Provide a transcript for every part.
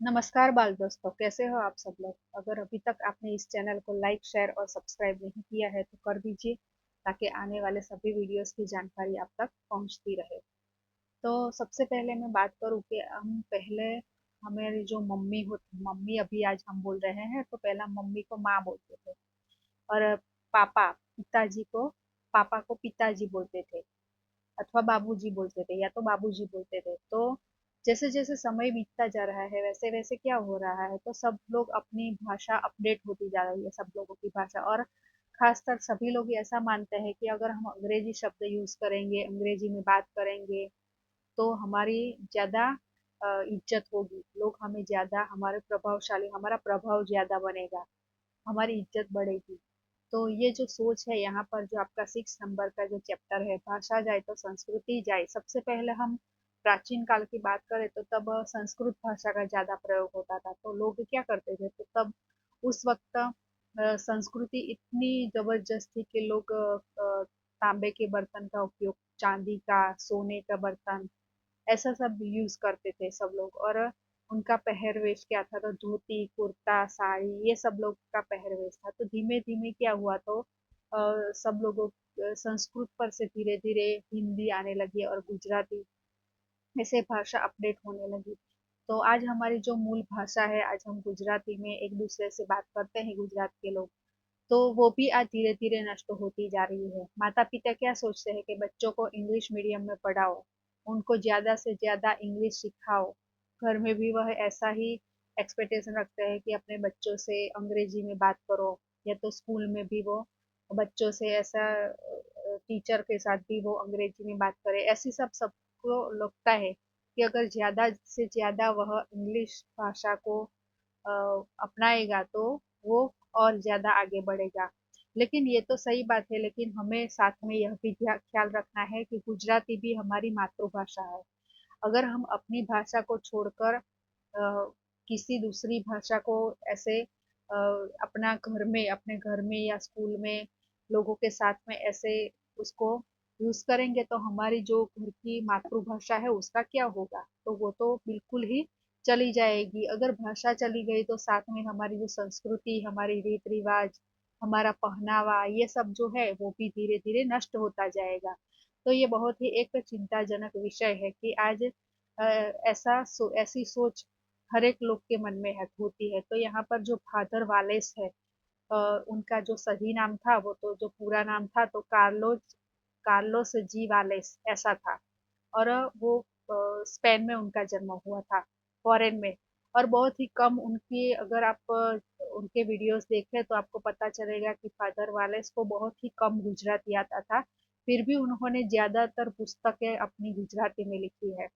नमस्कार बाल दोस्तों, कैसे हो आप सब लोग। अगर अभी तक आपने इस चैनल को लाइक शेयर और सब्सक्राइब नहीं किया है तो कर दीजिए, ताकि आने वाले सभी वीडियोस की जानकारी आप तक पहुंचती रहे। तो सबसे पहले मैं बात करूं कि हम पहले हमारी जो मम्मी होती, मम्मी अभी आज हम बोल रहे हैं तो पहला मम्मी को माँ बोलते थे। और पापा को पिताजी बोलते थे, अथवा बाबूजी बोलते थे, या तो बाबूजी बोलते थे। तो जैसे जैसे समय बीतता जा रहा है वैसे वैसे क्या हो रहा है, तो सब लोग अपनी भाषा अपडेट होती जा रही है, सब लोगों की भाषा। और खासकर सभी लोग ऐसा मानते हैं कि अगर हम अंग्रेजी शब्द यूज करेंगे, अंग्रेजी में बात करेंगे, तो हमारी ज्यादा इज्जत होगी, लोग हमें ज्यादा, हमारे प्रभावशाली, हमारा प्रभाव ज्यादा बनेगा, हमारी इज्जत बढ़ेगी। तो ये जो सोच है, यहाँ पर जो आपका 6 नंबर का जो चैप्टर है, भाषा जाए तो संस्कृति जाए, सबसे पहले हम प्राचीन काल की बात करें तो तब संस्कृत भाषा का ज्यादा प्रयोग होता था। तो लोग क्या करते थे, तो तब उस वक्त संस्कृति इतनी जबरदस्त थी कि लोग तांबे के बर्तन का उपयोग, चांदी का, सोने का बर्तन, ऐसा सब यूज करते थे सब लोग। और उनका पहरवेश क्या था, तो धोती कुर्ता साड़ी, ये सब लोग का पहरवेश था। तो धीमे धीमे क्या हुआ, तो सब लोगों संस्कृत पर से धीरे धीरे हिंदी आने लगी और गुजराती, ऐसे भाषा अपडेट होने लगी। तो आज हमारी जो मूल भाषा है, आज हम गुजराती में एक दूसरे से बात करते हैं, गुजरात के लोग, तो वो भी आज धीरे धीरे नष्ट होती जा रही है। माता पिता क्या सोचते हैं कि बच्चों को इंग्लिश मीडियम में पढ़ाओ, उनको ज्यादा से ज्यादा इंग्लिश सिखाओ। घर में भी वह ऐसा ही एक्सपेक्टेशन रखते हैं कि अपने बच्चों से अंग्रेजी में बात करो, या तो स्कूल में भी वो बच्चों से ऐसा, टीचर के साथ भी वो अंग्रेजी में बात करे। ऐसी सब सबको लगता है कि अगर ज्यादा से ज्यादा वह इंग्लिश भाषा को अ, अपनाएगा तो वो और ज्यादा आगे बढ़ेगा। लेकिन ये तो सही बात है, लेकिन हमें साथ में यह भी ख्याल रखना है कि गुजराती भी हमारी मातृभाषा है। अगर हम अपनी भाषा को छोड़कर किसी दूसरी भाषा को ऐसे अपने घर में या स्कूल में लोगों के साथ में ऐसे उसको यूज करेंगे, तो हमारी जो घर की मातृभाषा है उसका क्या होगा, तो वो तो बिल्कुल ही चली जाएगी। अगर भाषा चली गई तो साथ में हमारी जो संस्कृति, हमारी रीत रिवाज, हमारा पहनावा, ये सब जो है वो भी धीरे धीरे नष्ट होता जाएगा। तो ये बहुत ही एक चिंताजनक विषय है कि आज ऐसी सोच हर एक लोग के मन में है, होती है। तो यहाँ पर जो फादर वालेस है, अ, उनका जो सही नाम था, वो तो जो पूरा नाम था तो कार्लोस कार्लोस जी वालेस ऐसा था। और वो स्पेन में उनका जन्म हुआ था, फॉरेन में। और बहुत ही कम उनकी, अगर आप उनके वीडियोस देखें तो आपको पता चलेगा कि फादर वालेस को बहुत ही कम गुजराती आता था। फिर भी उन्होंने ज्यादातर पुस्तकें अपनी गुजराती में लिखी है।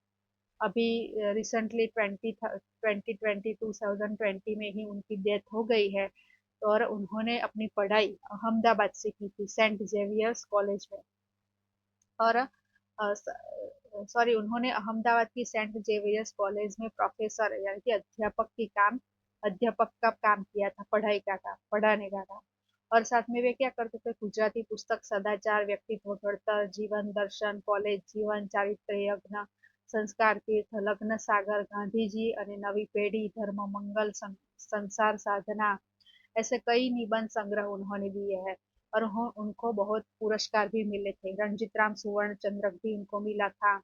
अभी रिसेंटली 2020 में ही उनकी डेथ हो गई है। और उन्होंने अपनी पढ़ाई अहमदाबाद से की थी, सेंट जेवियर्स कॉलेज में। और सॉरी, उन्होंने अहमदाबाद की सेंट जेवियर्स कॉलेज में प्रोफेसर यानी कि अध्यापक का काम किया था, पढ़ाई का काम, पढ़ाने का काम। और साथ में वे क्या करते थे, गुजराती पुस्तक सदाचार, व्यक्तित्व घड़तर, जीवन दर्शन, कॉलेज जीवन, चारित्र यज्ञ, संस्कार तीर्थ, लग्न सागर, गांधी जी અને नवी पेढ़ी, धर्म मंगल, संसार साधना, ऐसे कई निबंध संग्रह उन्होंने दिए हैं। और उनको बहुत पुरस्कार भी मिले थे, रंजित राम सुवर्ण चंद्रक भी उनको मिला था।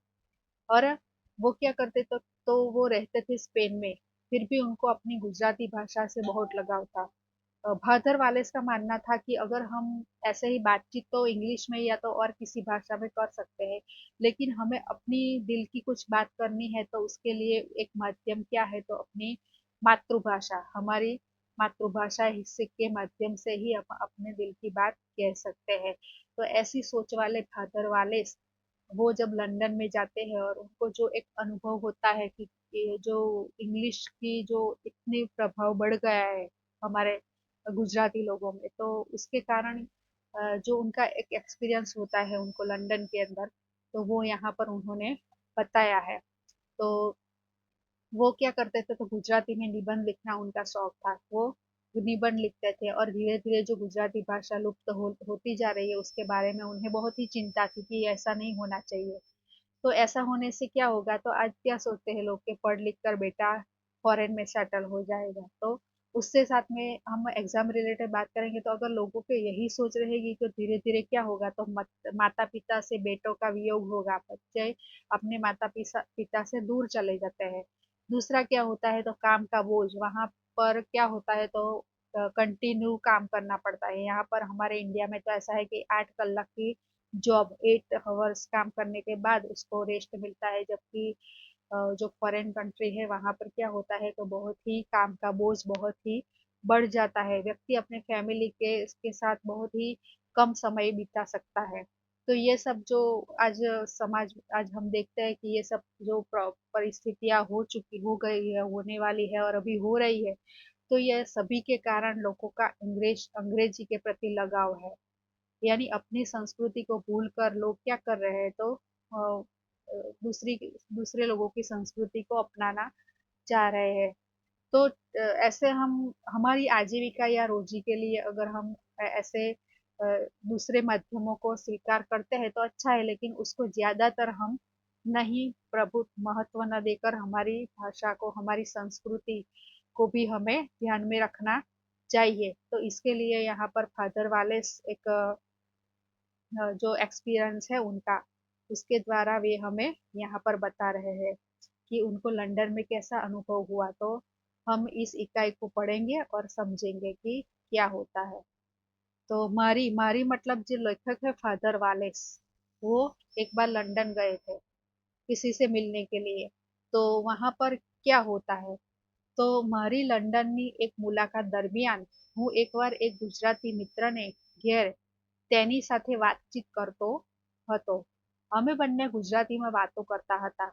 और वो क्या करते, तो वो रहते थे स्पेन में, फिर भी उनको अपनी गुजराती भाषा से बहुत लगाव था। भादर वालेस का मानना था कि अगर हम ऐसे ही बातचीत तो इंग्लिश में या तो और किसी भाषा में कर सकते हैं, लेकिन हमें अपनी दिल की कुछ बात करनी है तो उसके लिए एक माध्यम क्या है, तो अपनी मातृभाषा, हमारी मातृभाषा हिस्से के माध्यम से ही हम अपने दिल की बात कह सकते हैं। तो ऐसी सोच वाले फादर वाले, वो जब लंदन में जाते हैं और उनको जो एक अनुभव होता है कि ये जो इंग्लिश की जो इतनी प्रभाव बढ़ गया है हमारे गुजराती लोगों में, तो उसके कारण जो उनका एक एक्सपीरियंस होता है उनको लंदन के अंदर, तो वो यहाँ पर उन्होंने बताया है। तो वो क्या करते थे, तो गुजराती में निबंध लिखना उनका शौक था। वो निबंध लिखते थे, और धीरे धीरे जो गुजराती भाषा लुप्त होती जा रही है उसके बारे में उन्हें बहुत ही चिंता थी कि ऐसा नहीं होना चाहिए। तो ऐसा होने से क्या होगा, तो आज क्या सोचते हैं लोग कि पढ़ लिख कर बेटा फॉरेन में सेटल हो जाएगा। तो उससे साथ में हम एग्जाम रिलेटेड बात करेंगे, तो अगर लोगों के यही सोच रहेगी तो धीरे धीरे क्या होगा, तो माता पिता से बेटों का वियोग होगा, बच्चे अपने माता पिता पिता से दूर चले जाते हैं। दूसरा क्या होता है, तो काम का बोझ वहां पर क्या होता है, तो कंटिन्यू काम करना पड़ता है। यहाँ पर हमारे इंडिया में तो ऐसा है कि 8 कलाक की जॉब, 8 आवर्स काम करने के बाद उसको रेस्ट मिलता है, जबकि जो फॉरेन कंट्री है वहां पर क्या होता है, तो बहुत ही काम का बोझ बहुत ही बढ़ जाता है। व्यक्ति अपने फैमिली के साथ बहुत ही कम समय बिता सकता है। तो ये सब जो आज समाज, आज हम देखते हैं कि ये सब जो परिस्थितियां हो गई है, होने वाली है और अभी हो रही है, तो ये सभी के कारण लोगों का अंग्रेजी के प्रति लगाव है। यानी अपनी संस्कृति को भूलकर लोग क्या कर रहे हैं, तो दूसरी दूसरे लोगों की संस्कृति को अपनाना चाह रहे हैं। तो ऐसे हम हमारी आजीविका या रोजी के लिए अगर हम ऐसे दूसरे माध्यमों को स्वीकार करते हैं तो अच्छा है, लेकिन उसको ज्यादातर हम नहीं प्रभु महत्व न देकर हमारी भाषा को, हमारी संस्कृति को भी हमें ध्यान में रखना चाहिए। तो इसके लिए यहाँ पर फादर वाले एक जो एक्सपीरियंस है उनका, उसके द्वारा वे हमें यहाँ पर बता रहे हैं कि उनको लंदन में कैसा अनुभव हुआ। तो हम इस इकाई को पढ़ेंगे और समझेंगे कि क्या होता है। तो मारी मारी मतलब जो लेखक है फादर वालेस, वो एक बार लंदन गए थे किसी से मिलने के लिए। तो वहां पर क्या होता है, તો મારી લંડનની એક મુલાકાત દરમિયાન હું એકવાર એક ગુજરાતી મિત્રને ઘેર તેની સાથે વાતચીત કરતો હતો. અમે બંને ગુજરાતીમાં વાતો કરતા હતા.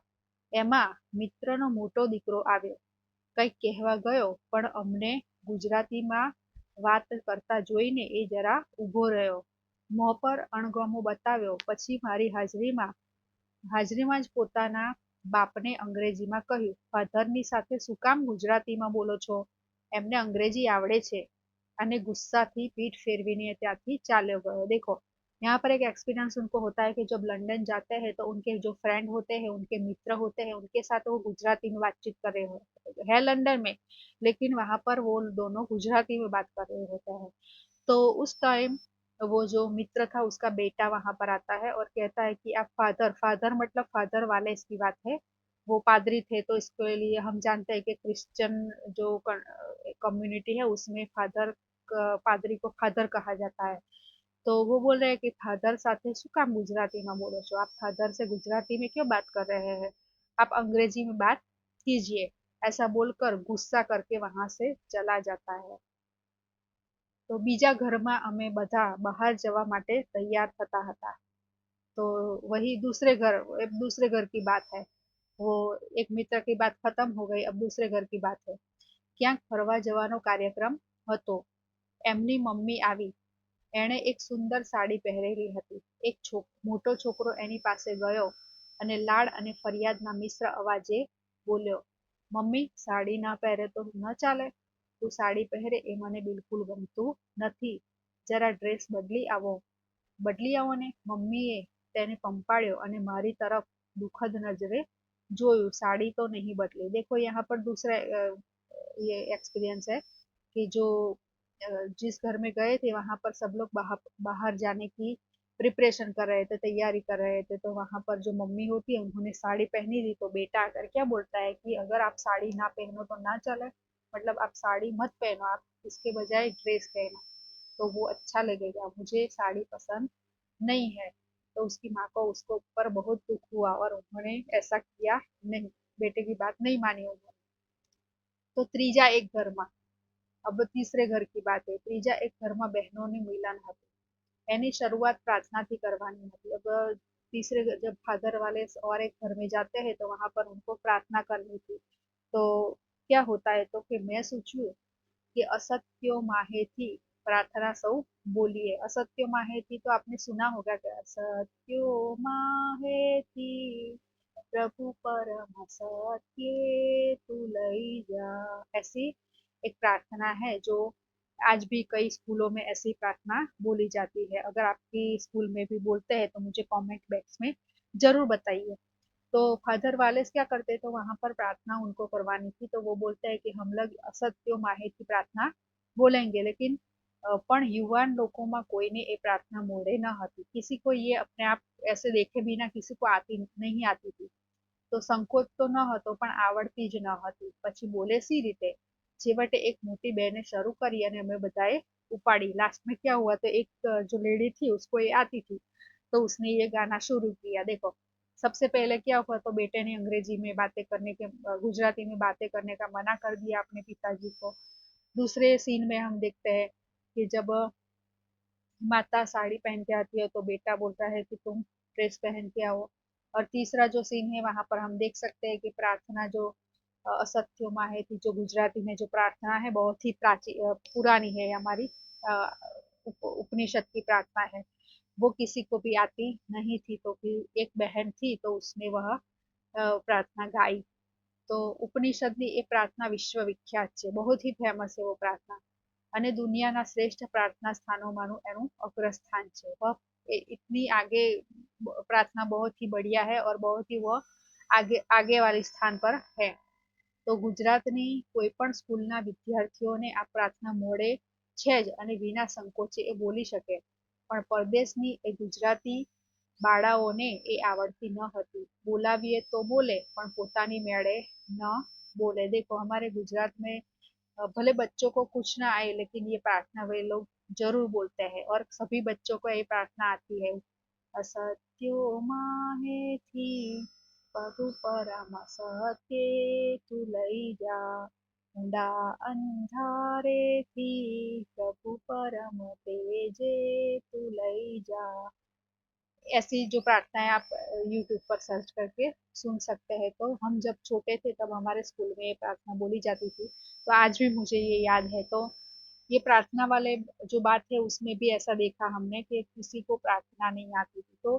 એમાં મિત્રનો મોટો દીકરો આવ્યો. કંઈક કહેવા ગયો પણ અમને ગુજરાતીમાં વાત કરતા જોઈને એ જરા ઊભો રહ્યો. મોં પર અણગમો બતાવ્યો. પછી મારી હાજરીમાં જ પોતાના બાપને અંગ્રેજીમાં કહ્યું, ફાધરની સાથે શું કામ ગુજરાતીમાં બોલો છો? એમને અંગ્रेजी आवड़े છે। અને गुस्साથી पीठ फेरवीने ત્યાંથી चाल्यो गयो। देखो, यहाँ पर एक एक्सपीरियंस उनको होता है कि जब लंदन जाते हैं तो उनके जो फ्रेंड होते हैं, उनके मित्र होते हैं, उनके साथ वो गुजराती में बातचीत कर रहे होते हैं लंदन में, लेकिन वहां पर वो दोनों गुजराती में बात कर रहे होते हैं। तो उस टाइम वो जो मित्र था उसका बेटा वहां पर आता है और कहता है कि आप फादर, फादर मतलब फादर वाले इसकी बात है, वो पादरी थे, तो इसके लिए हम जानते हैं कि क्रिश्चियन जो कम्युनिटी है उसमें फादर, पादरी को फादर कहा जाता है। तो वो बोल रहे हैं कि फादर સાથે શું કામ ગુજરાતીમાં બોલો છો? आप फादर से गुजराती में क्यों बात कर रहे हैं? आप अंग्रेजी में बात कीजिए। ऐसा बोलकर गुस्सा करके वहां से चला जाता है। તો બીજા ઘરમાં અમે બધા બહાર જવા માટે તૈયાર થતા હતા। तो वही दूसरे घर की बात है। वो एक मित्र की बात खत्म हो गई, अब दूसरे घर की बात है। ક્યાંક ફરવા જવાનો કાર્યક્રમ હતો। એમની મમ્મી આવી। એણે એક સુંદર સાડી પહેરેલી હતી। એક મોટો છોકરો એની પાસે ગયો અને લાડ અને ફરિયાદના મિશ્ર અવાજે બોલ્યો, મમ્મી સાડી ના પહેરે તો ન ચાલે? તું સાડી પહેરે એ મને બિલકુલ ગમતું નથી, જરા ડ્રેસ બદલી આવો ને। મમ્મીએ તેને પંપાળ્યો અને મારી તરફ दुखद नजरे जोયું। साड़ी तो नहीं बदली। देखो यहाँ पर दूसरा ये एक्सपीरियंस है कि जो जिस घर में गए थे वहां पर सब लोग बाहर बाहर जाने की प्रिपरेशन कर रहे थे, तैयारी कर रहे थे। तो वहां पर जो मम्मी होती है उन्होंने साड़ी पहनी थी, तो बेटा आकर क्या बोलता है कि अगर आप साड़ी ना पहनो तो ना चले, मतलब आप साड़ी मत पहनो, आप इसके बजाय ड्रेस पहनो तो वो अच्छा लगेगा, मुझे साड़ी पसंद नहीं है। तो उसकी माँ को उसको ऊपर बहुत दुख हुआ और उन्होंने ऐसा किया नहीं, बेटे की बात नहीं मानी उन्होंने। तो ત્રીજા એક ઘરમાં, अब तीसरे घर की बात है। ત્રીજા એક ઘરમાં બહેનોની મિલન હતું। એની શરૂઆત प्रार्थनाથી करवानी હતી। अब तीसरे जब फादर वाले और एक घर में जाते हैं तो वहां पर उनको प्रार्थना करनी थी। तो क्या होता है, तो कि मैं सोचूं कि असत्यो माहेथी प्रार्थना सौ बोलिए। असत्यो माहेथी तो आपने सुना होगा कि असत्यो माहेथी प्रभु परम सत्य तू लई जा, ऐसी एक प्रार्थना है जो आज भी कई स्कूलों में ऐसी प्रार्थना बोली जाती है। अगर आपकी स्कूल में भी बोलते हैं तो मुझे कमेंट बॉक्स में जरूर बताइए। तो फादर वालेस क्या करते, तो वहां पर प्रार्थना उनको करवानी थी, तो वो बोलते हैं कि हम लोग असत्यो माहे की प्रार्थना बोलेंगे, लेकिन પણ યુવાન લોકોમાં કોઈને એ પ્રાર્થના મોડે ન હતી, किसी को ये अपने आप ऐसे देखे बिना किसी को आती नहीं आती थी, તો સંકોચ તો ન હતો પણ આવડતી જ ન હતી, પછી બોલે સી રીતે, છેવટે એક મોટી બહેને શરૂ કરી અને અમે બધાએ उपाड़ी। लास्ट में क्या हुआ, तो एक जो लेडी थी उसको ये आती थी, तो उसने ये गाना शुरू किया। देखो, सबसे पहले क्या हुआ, तो बेटे ने अंग्रेजी में बातें करने के गुजराती में बातें करने का मना कर दिया अपने पिताजी को। दूसरे सीन में हम देखते हैं कि जब माता साड़ी पहन के आती है तो बेटा बोलता है कि तुम ड्रेस पहन के आओ। और तीसरा जो सीन है वहां पर हम देख सकते हैं कि प्रार्थना जो असत्यो माहे थी, जो गुजराती में जो प्रार्थना है बहुत ही प्राचीन पुरानी है, हमारी उपनिषद की प्रार्थना है, वो किसी को भी आती नहीं थी, तो फिर एक बहन थी तो उसने वह प्रार्थना गाई। તો ઉપનિષદની એ પ્રાર્થના વિશ્વવિખ્યાત છે, बहुत ही फेमस है वो प्रार्थना, અને દુનિયાના શ્રેષ્ઠ પ્રાર્થના સ્થાનોમાંનું એનું અગ્રસ્થાન છે। वह इतनी आगे प्रार्थना बहुत ही बढ़िया है और बहुत ही वो आगे आगे वाली स्थान पर है। તો ગુજરાતની કોઈ પણ સ્કૂલના વિદ્યાર્થીઓને આ પ્રાર્થના મોડે છે જ અને વિના સંકોચે એ બોલી શકે, પણ પરદેશની એ ગુજરાતી બાળાઓને એ आवड़ती न હતી। બોલાવીએ તો બોલે પણ પોતાની મેળે न बोले। देखो, हमारे गुजरात में भले बच्चों को कुछ ना आए लेकिन ये प्रार्थना वे लोग जरूर बोलते हैं, और सभी बच्चों को ये प्रार्थना आती है। असत्यो माहेથી પગુ પરમ સત્યે તું લઈ જા, ઊંડા અંધારેથી પ્રભુ परम तेजे तू लई जा। ऐसी जो प्रार्थनाएं आप यूट्यूब पर सर्च करके सुन सकते हैं। तो हम जब छोटे थे तब हमारे स्कूल में ये प्रार्थना बोली जाती थी, तो आज भी मुझे ये याद है। तो ये प्रार्थना वाले जो बात है उसमें भी ऐसा देखा हमने कि किसी को प्रार्थना नहीं आती थी। तो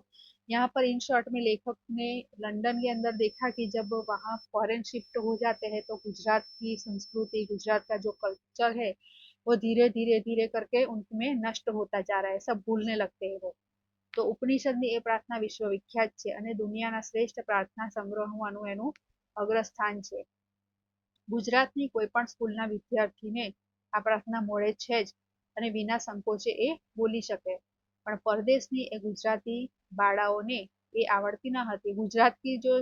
यहाँ पर इन शॉर्ट में लेखक ने लंदन के अंदर देखा कि जब वहाँ फॉरेन शिफ्ट हो जाते हैं तो गुजरात की संस्कृति, गुजरात का जो कल्चर है वो धीरे धीरे धीरे करके उनमें नष्ट होता जा रहा है, सब भूलने लगते हैं वो। તો ઉપનિષદની એ પ્રાર્થના વિશ્વવિખ્યાત છે અને દુનિયાના શ્રેષ્ઠ પ્રાર્થના સંગ્રહમાંનું એનું અગ્રસ્થાન છે। ગુજરાતની કોઈ પણ સ્કૂલના વિદ્યાર્થીને આ પ્રાર્થના મળે છે જ અને વિના સંકોચે એ બોલી શકે, પણ પરદેશની એ ગુજરાતી બાળાઓને એ आवड़ती न હતી। गुजरात की जो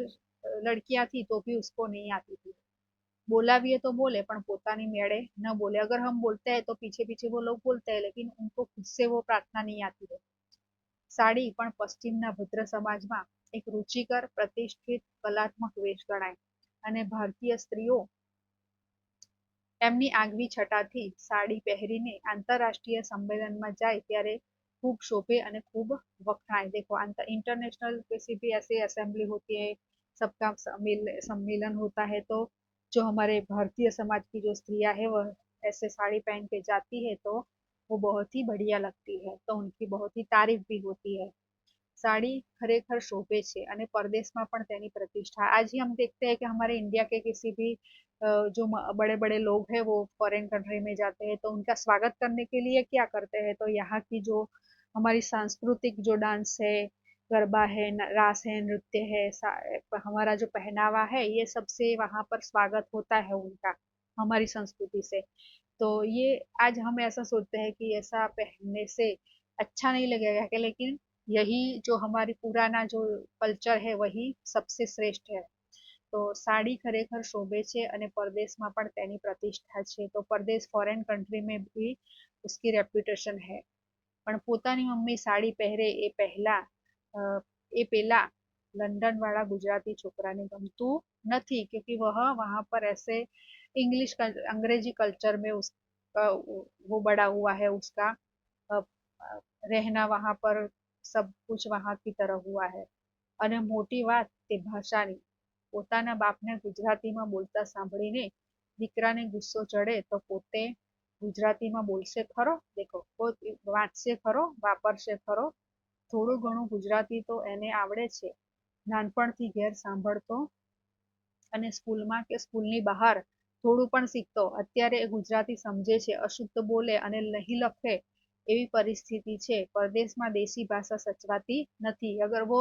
लड़कियां थी तो भी उसको नहीं आती थी। बोलाविए तो बोले पण पोतानी मेड़े न बोले, अगर हम बोलते हैं तो पीछे पीछे वो लोग बोलते हैं, लेकिन उनको खुद से वो प्रार्थना नहीं आती है। साड़ी પણ પશ્ચિમના ભદ્ર સમાજમાં એક રુચિકર પ્રતિષ્ઠિત કલાત્મક વેશ ગણાય, અને ભારતીય સ્ત્રીઓ એમની આગવી છટાથી સાડી પહેરીને આંતરરાષ્ટ્રીય સંમેલનમાં જાય ત્યારે खूब शोभे અને खूब वखणाय। देखो, इंटरनेशनल किसी भी ऐसी असेंबली होती है, सबका सम्मेलन होता है, तो जो हमारे भारतीय समाज की जो स्त्रियां है वह ऐसे साड़ी पहन के जाती है तो वो बहुत ही बढ़िया लगती है, तो उनकी बहुत ही तारीफ भी होती है। साड़ी खरेखर शोभे छे અને परदेशમાં પણ તેની प्रतिष्ठा। आज ही हम देखते हैं कि हमारे इंडिया के किसी भी जो बड़े बड़े लोग हैं वो फॉरेन कंट्री में जाते हैं तो उनका स्वागत करने के लिए क्या करते हैं, तो यहाँ की जो हमारी सांस्कृतिक जो डांस है, गरबा है, रास है, नृत्य है, हमारा जो पहनावा है, ये सबसे वहां पर स्वागत होता है उनका, हमारी संस्कृति से। तो ये आज हम ऐसा सोचते हैं कि ऐसा पहनने से अच्छा नहीं लगेगा कि, लेकिन यही जो हमारी पुराना जो कल्चर है वही सबसे श्रेष्ठ है। तो साड़ी खरेखर शोभे छे અને પરદેશમાં પણ તેની પ્રતિષ્ઠા છે। તો પરદેશ ફોરેન कंट्री में भी उसकी रेप्यूटेशन है। પણ પોતાની મમ્મી સાડી પહેરે એ પહેલા એ પેલા लंदन वाला गुजराती छोकरा ने गमतू नहीं, क्योंकि वह वहां पर ऐसे इंग्लिश अंग्रेजी कल्चर में उस वो बड़ा हुआ है, उसका रहना वहां पर सब कुछ वहां की तरह हुआ है। અને મોટી વાત તે ભાષાની, પોતાના બાપને ગુજરાતીમાં બોલતા સાંભળીને દીકરાને ગુસ્સો ચડે તો પોતે ગુજરાતીમાં બોલશે ખરો। દેખો, વાંચશે ખરો, વાપરશે ખરો, થોડું ઘણું ગુજરાતી તો એને આવડે છે, નાનપણથી ઘેર સાંભળતો અને સ્કૂલમાં કે સ્કૂલની બહાર થોડું પણ શીખતો, અત્યારે એ ગુજરાતી સમજે છે, અશુદ્ધ બોલે અને નહીં લખે એવી પરિસ્થિति છે, परदेश में देसी भाषा सचवाती नहीं। अगर वो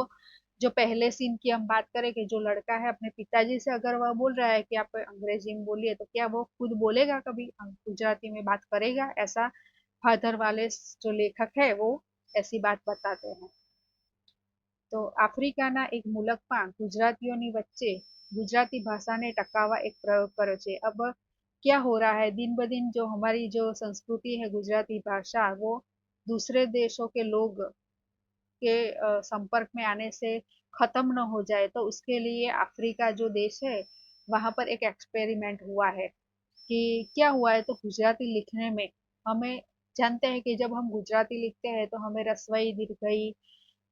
जो पहले सीन की हम बात करें कि जो लड़का है अपने पिताजी से अगर वह बोल रहा है कि आप अंग्रेजी में बोलिए, तो क्या वो खुद बोलेगा कभी गुजराती में बात करेगा? ऐसा फादर वाले जो लेखक है वो ऐसी बात बताते हैं। तो आफ्रिकाना एक मुलकમાં गुजरातीओनी वच्चे गुजराती भाषाने टकाववा एक प्रयोग कर्यो छे। अब क्या हो रहा है, दिन ब दिन जो हमारी जो संस्कृति है गुजराती भाषा, वो दूसरे देशों के लोग के संपर्क में आने से खत्म न हो जाए, तो उसके लिए अफ्रीका जो देश है वहां पर एक एक्सपेरिमेंट हुआ है। कि क्या हुआ है, तो गुजराती लिखने में हमें जानते हैं कि जब हम गुजराती लिखते हैं तो हमें रस्वई दीर्घई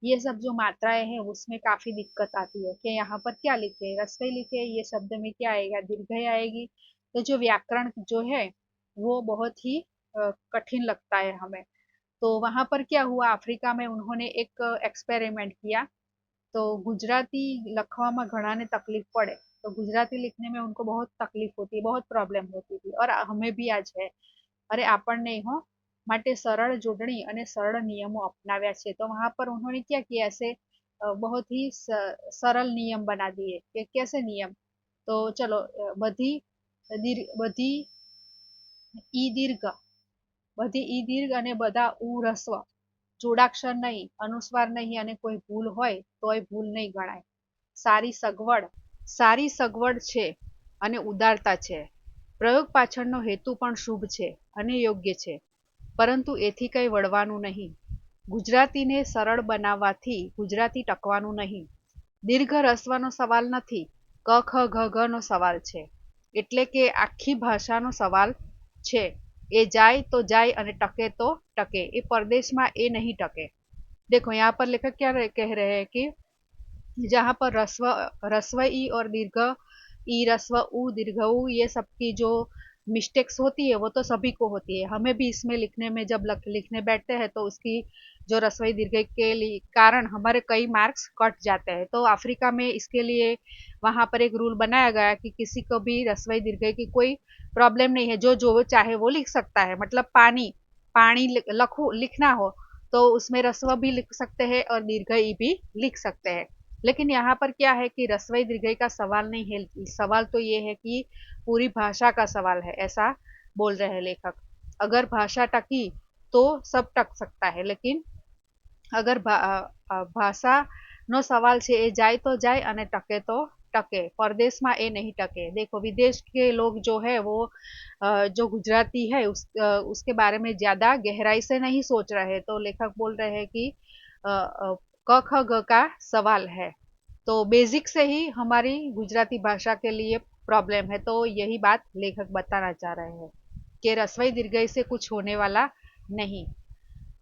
ये सब जो मात्राएं हैं उसमें काफी दिक्कत आती है कि यहाँ पर क्या लिखे, रस्वई लिखे, ये शब्द में क्या आएगा, दीर्घई आएगी। तो जो व्याकरण जो है वो बहुत ही कठिन लगता है हमें। तो वहां पर क्या हुआ, अफ्रीका में उन्होंने एक एक्सपेरिमेंट किया। तो गुजराती लखवामां घणाने तकलीफ पड़े, तो गुजराती लिखने में उनको बहुत तकलीफ होती, बहुत प्रॉब्लम होती थी, और हमें भी आज है। अरे આપણને हो માટે सरल जोड़नी અને सरल नियमों अपनाव्या छे। तो वहां पर उन्होंने क्या किया, ऐसे बहुत ही सरल नियम बना दिए। कि कैसे नियम, तो चलो बधी बधी ई दीर्घ बधी ई दीर्घ અને બધા ઉ રસ્વ જોડાક્ષર નહીં, અનુસ્વાર નહીં, અને કોઈ ભૂલ હોય તોય ભૂલ નહીં ગણાય। સારી સગવડ સારી સગવડ છે અને ઉદારતા છે। પ્રયોગ પાછળનો હેતુ પણ શુભ છે અને યોગ્ય છે, પરંતુ એથી કંઈ વળવાનું નહીં। ગુજરાતીને સરળ બનાવવાથી ગુજરાતી ટકવાનું નહીં। દીર્ઘ રસવાનો સવાલ નથી, ક ખ ઘ ઘ નો સવાલ છે। એટલે કે આખી ભાષાનો સવાલ છે। એ जाए तो जाए અને टके तो टके। ये परदेश में ए नहीं टके। देखो यहाँ पर लेखक क्या कह रहे हैं कि जहाँ पर रस्व ई और दीर्घ ई, रस्व उ, दीर्घ उ, ये सब की जो मिस्टेक्स होती है वो तो सभी को होती है। हमें भी इसमें लिखने में जब लिखने बैठते हैं तो उसकी जो रस्वई दीर्घ के कारण हमारे कई मार्क्स कट जाते हैं। तो अफ्रीका में इसके लिए वहां पर एक रूल बनाया गया कि किसी को भी रस्वई दीर्घ की कोई प्रॉब्लम नहीं है, जो जो चाहे वो लिख सकता है। मतलब पानी पानी लिखना हो तो उसमें रस्व भी लिख सकते हैं और दीर्घई भी लिख सकते हैं। लेकिन यहाँ पर क्या है कि रस्वई दीर्घई का सवाल नहीं है, सवाल तो ये है कि पूरी भाषा का सवाल है, ऐसा बोल रहे हैं लेखक। अगर भाषा टकी तो सब टक सकता है, लेकिन अगर भाषा नो सवाल छे ए जाए तो जाए अने टके तो टके। परदेश में ए नहीं टके। देखो विदेश के लोग जो है वो जो गुजराती है उसके बारे में ज्यादा गहराई से नहीं सोच रहे। तो लेखक बोल रहे हैं कि क ख ग का सवाल है, तो बेसिक से ही हमारी गुजराती भाषा के लिए प्रॉब्लम है। तो यही बात लेखक बताना चाह रहे हैं कि रस्वई दीर्घई से कुछ होने वाला नहीं।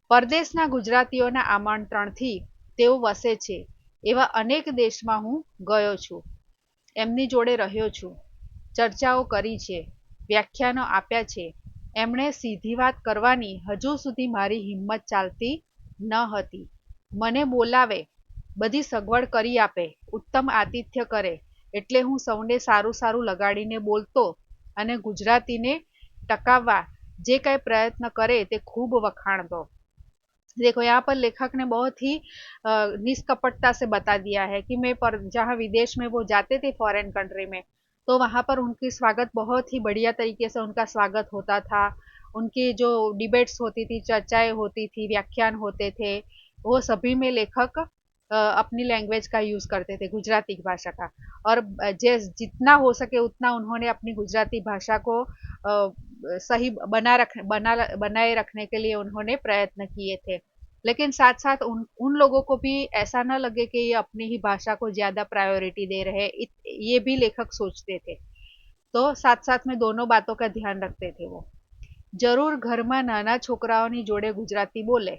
परदेशना गुजरातीओना आमंत्रणथी तेओ वसे छे एवा अनेक देशमां हूँ गयो छुं, एमनी जोड़े रह्यो छुं, चर्चाओ करी छे, व्याख्यानो आप्या छे। एमणे सीधी वात करवानी हजू सुधी मारी हिम्मत चालती न हती। मने बोलावे, बधी सगवड करी आपे, उत्तम आतिथ्य करे, एटले हूँ सौने सारू सारू लगाड़ीने बोलतो अने गुजरातीने टकाववा जे कांई प्रयत्न करे ते खूब वखाणतो। देखो यहाँ पर लेखक ने बहुत ही निष्कपटता से बता दिया है कि मैं जहाँ विदेश में वो जाते थे फॉरेन कंट्री में, तो वहाँ पर उनकी स्वागत बहुत ही बढ़िया तरीके से उनका स्वागत होता था। उनकी जो डिबेट्स होती थी, चर्चाएं होती थी, व्याख्यान होते थे, वो सभी में लेखक अपनी लैंग्वेज का यूज करते थे, गुजराती भाषा का। और जितना हो सके उतना उन्होंने अपनी गुजराती भाषा को सही बनाए रखने के लिए उन्होंने प्रयत्न किए थे। लेकिन साथ साथ उन लोगों को भी ऐसा न लगे कि ये अपनी ही भाषा को ज्यादा प्रायोरिटी दे रहे, ये भी लेखक सोचते थे। तो साथ साथ में दोनों बातों का ध्यान रखते थे वो। जरूर घर में नाना छोकराओनी जोड़े गुजराती बोले,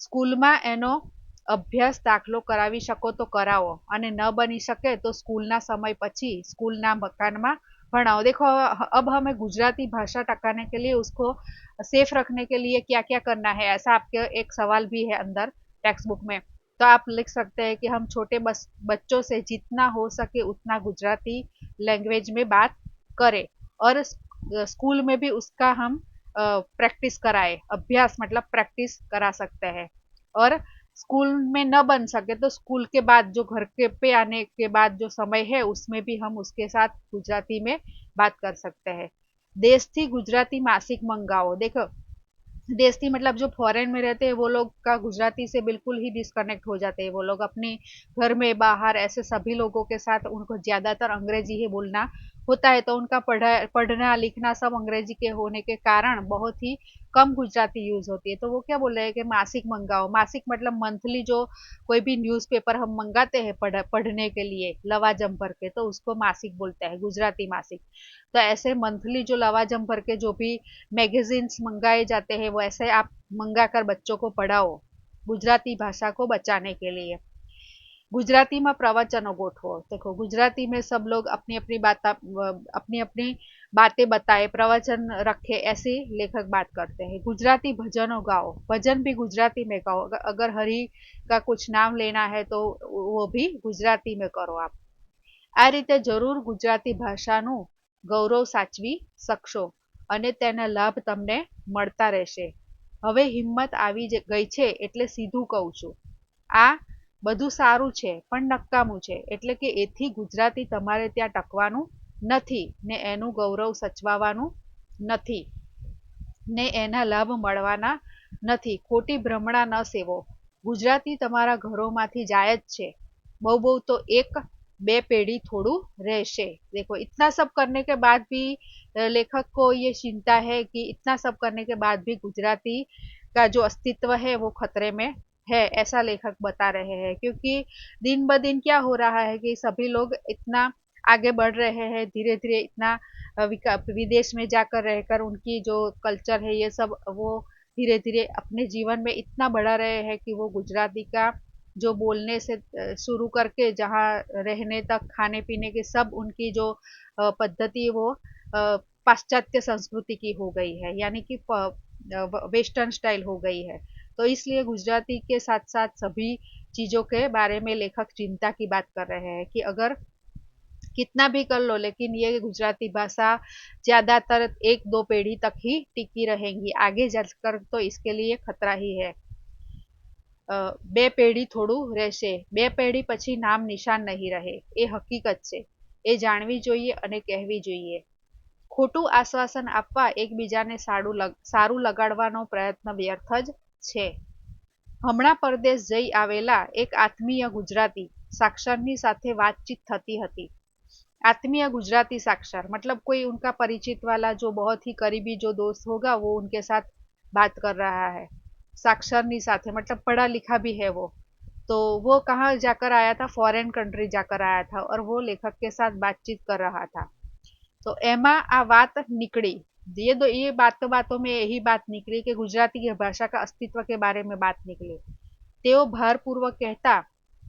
स्कूल में एनो अभ्यास दाखलो करावी शको तो करावो, अने न बनी सके तो स्कूलना समय पछी स्कूलना मकान में भणाओ। देखो अब हमें गुजराती भाषा टकाने के लिए, उसको सेफ रखने के लिए क्या क्या करना है, ऐसा आपके एक सवाल भी है अंदर टेक्स्ट बुक में। तो आप लिख सकते हैं कि हम छोटे बच्चों से जितना हो सके उतना गुजराती लैंग्वेज में बात करें, और स्कूल में भी उसका हम प्रैक्टिस कराए, अभ्यास मतलब प्रैक्टिस करा सकते हैं। और स्कूल में न बन सके तो स्कूल के बाद जो घर के पे आने के बाद जो समय है उसमें भी हम उसके साथ गुजराती में बात कर सकते हैं। देशथी गुजराती मासिक मंगाओ। देखो, देशथी मतलब जो फॉरेन में रहते हैं वो लोग का गुजराती से बिल्कुल ही डिस्कनेक्ट हो जाते हैं। वो लोग अपने घर में बाहर ऐसे सभी लोगों के साथ उनको ज्यादातर अंग्रेजी ही बोलना होता है, तो उनका पढ़ना लिखना सब अंग्रेजी के होने के कारण बहुत ही कम गुजराती यूज होती है। तो वो क्या बोल रहे हैं कि मासिक मंगाओ। मासिक मतलब मंथली, जो कोई भी न्यूज़पेपर हम मंगाते हैं पढ़ने के लिए लवाजम भर के, तो उसको मासिक बोलते हैं, गुजराती मासिक। तो ऐसे मंथली जो लवाजम भर के जो भी मैगजीन्स मंगाए जाते हैं वैसे आप मंगा कर बच्चों को पढ़ाओ गुजराती भाषा को बचाने के लिए। गुजराती में प्रवचनो गोठवो। देखो, गुजराती में सब लोग अपनी अपनी बात अपनी अपनी बातें बताए, प्रवचन रखे, ऐसे लेखक बात करते हैं। गुजराती भजनो गाओ। भजन भी गुजराती में गाओ। अगर हरि का कुछ नाम लेना है तो वो भी गुजराती में करो आप। આ રીતે જરૂર ગુજરાતી ભાષાનું ગૌરવ સાચવી શકશો અને તેના લાભ તમને મળતા રહેશે। હવે હિંમત આવી ગઈ છે એટલે સીધું કહું છું, આ બધું સારું છે પણ નકામું છે, એટલે કે એથી ગુજરાતી તમારે ત્યાં ટકવાનું નથી ને એનું ગૌરવ સચવાવાનું નથી ને એના લાભ મળવાના નથી। ખોટી ભ્રમણા ન સેવો। ગુજરાતી તમારા ઘરોમાંથી જાય જ છે, બહુ બહુ તો એક बे पेढ़ी थोड़ू रहशे। देखो, इतना सब करने के बाद भी लेखक को ये चिंता है कि इतना सब करने के बाद भी गुजराती का जो अस्तित्व है वो खतरे में है, ऐसा लेखक बता रहे हैं। क्योंकि दिन ब दिन क्या हो रहा है कि सभी लोग इतना आगे बढ़ रहे हैं, धीरे धीरे इतना विदेश में जाकर रहकर उनकी जो कल्चर है ये सब वो धीरे धीरे अपने जीवन में इतना बढ़ा रहे हैं कि वो गुजराती का जो बोलने से शुरू करके जहाँ रहने तक, खाने पीने के सब उनकी जो पद्धति वो पाश्चात्य संस्कृति की हो गई है, यानी कि वेस्टर्न स्टाइल हो गई है। तो इसलिए गुजराती के साथ साथ सभी चीजों के बारे में लेखक चिंता की बात कर रहे हैं कि अगर कितना भी कर लो लेकिन ये गुजराती भाषा ज्यादातर एक दो पीढ़ी तक ही टिकी रहेंगी, आगे जाकर तो इसके लिए खतरा ही है। બે પેઢી થોડું રહેશે, બે પેઢી પછી નામ નિશાન નહીં રહે, એ હકીકત છે, એ જાણવી જોઈએ અને કહેવી જોઈએ। ખોટું આશ્વાસન આપવા એકબીજાને સારું લગાડવાનો પ્રયત્ન વ્યર્થ જ છે। હમણાં પરદેશ જઈ આવેલા એક આત્મીય ગુજરાતી સાક્ષરની સાથે વાતચીત થતી હતી। आत्मीय गुजराती साक्षर मतलब कोई उनका परिचित वाला जो बहुत ही करीबी जो दोस्त होगा वो उनके साथ बात कर रहा है। साक्षरनी साथे मतलब पढ़ा लिखा भी है वो। तो वो कहाँ जाकर आया था, फॉरेन कंट्री जाकर आया था और वो लेखक के साथ बातचीत कर रहा था। तो एमा आ बात निकली, ये बातों में यही बात निकली कि गुजराती भाषा का अस्तित्व के बारे में बात निकली। तेओ भारपूर्वक कहता,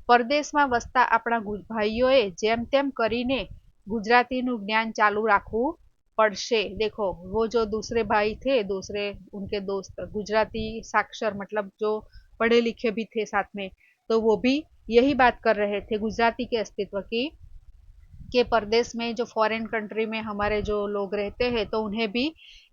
परदेशમાં વસતા આપણા ભાઈઓએ જેમ તેમ કરીને गुजरातीનું ज्ञान चालू રાખવું પડશે। देखो, वो जो दूसरे भाई थे, दूसरे उनके दोस्त गुजराती साक्षर मतलब जो पढ़े लिखे भी थे साथ में, तो वो भी यही बात कर रहे थे गुजराती के अस्तित्व की, कि परदेश में जो फॉरेन कंट्री में हमारे जो लोग रहते हैं तो उन्हें भी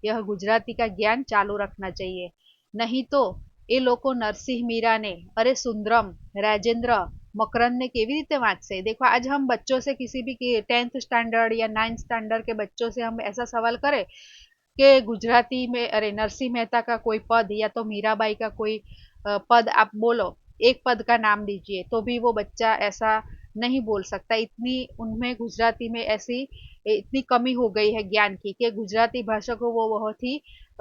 यह गुजराती का ज्ञान चालू रखना चाहिए। नहीं तो એ લોકો नरसिंह मीरा ने, अरे सुंदरम, राजेंद्र, मकरंद ने केवी रीते वांचसे। देखो, आज हम बच्चों से किसी भी 10th स्टैंडर्ड या 9th स्टैंडर्ड के बच्चों से हम ऐसा सवाल करें कि गुजराती में अरे नरसिंह मेहता का कोई पद या तो मीराबाई का कोई पद आप बोलो, एक पद का नाम दीजिए, तो भी वो बच्चा ऐसा नहीं बोल सकता। इतनी उनमें गुजराती में ऐसी इतनी कमी हो गई है ज्ञान की कि गुजराती भाषा को वो